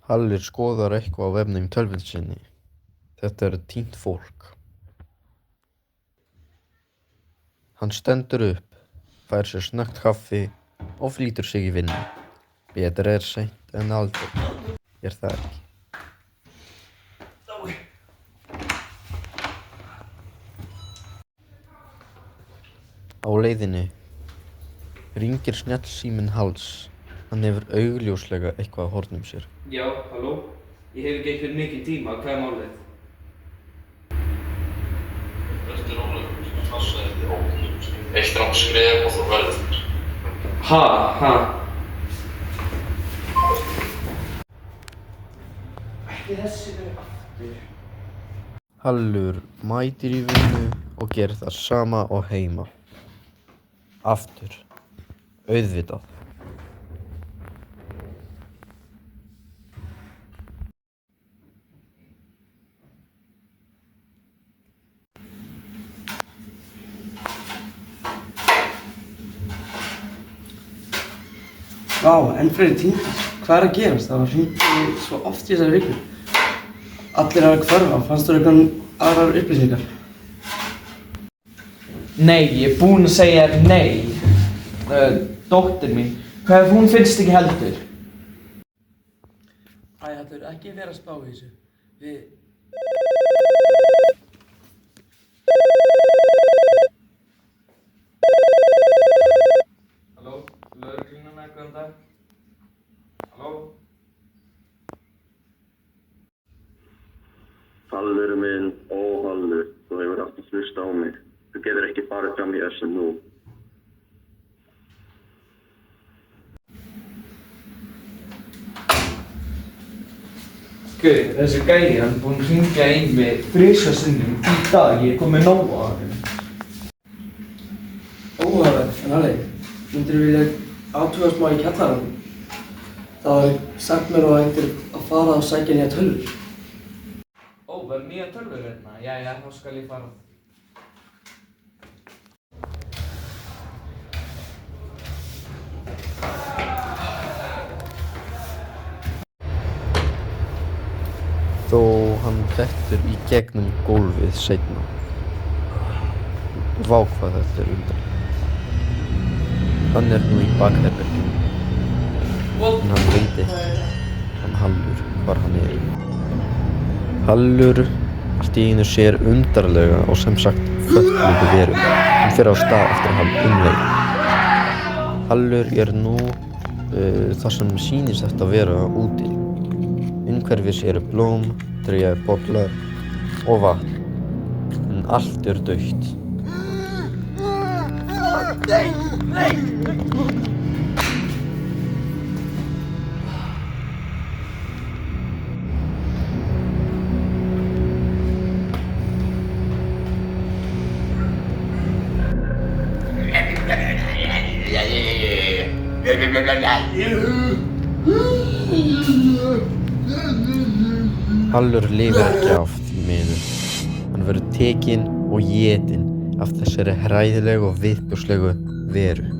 Halli skoðar eitthvað á vefnum tölvu sinni. Þetta er týnt fólk. Hann stendur upp, fær sér snöggt kaffi og flýtur sig í vinnu. Betra er seint en aldrei, er það ekki? Á leiðinni hringir snjallsíminn Halls. Hann hefur augljóslega eitthvað á hornum sér. Já, halló? Ég hef ekki einhvern mikinn tíma, hvað er málið? Verður rólegur, passa eftir óknum. Eitt rangskref og þú verður. Ha? Ekki þessi verið aftur. Hallur mætir í vinnu og gerir það sama og heima. Aftur. Auðvitað. Vá, enn fleiri týndir. Hvað er að gerast? Það var hringt svo oft í þessari viku. Allir hafa hverfa. Fannst þú eitthvað aðrar upplýsingar? Nei, ég er búinn að segja nei. Dóttir mín, hvað ef hún finnst ekki heldur? Æ, Hallur, ekki vera að spá í þessu. Halló, lögregluna, góðan dag. Halló? Hallur minn, ó Hallur, þú hefur alltaf hlust á mig. Þú getur ekki farið fram í þessu nú. Guð, þessi gæi, hann er búinn að hringja í mig 3 sinnum í dag, ég er komið nóg á hann. Óhugavert, en Halli, myndirðu vilja athuga smá í kjallaranum? Það var sagt mér og ættir að fara og sækja nýja tölvur. Ó, verður nýja tölvur hérna? Jæja, þá skal ég fara. Þó hann dettur í gegnum gólfið seinna. Vá hvað þetta er undarlegt. Hann er nú í bakherberginu. En hann veit ekki, hann Hallur, hvar hann er. Hallur allt í einu sér undarlega og sem sagt fötluðu veru. Hann fer á stað eftir hann leið. Hallur er nú þar sem sýnist þetta vera úti. Umhverfis eru blóm, tré, bollar og vatn, en allt er dautt. Hallur lifir ekki af því miður. Hann verður tekinn og étinn af þessari hræðilegu og viðbjóðslegu veru.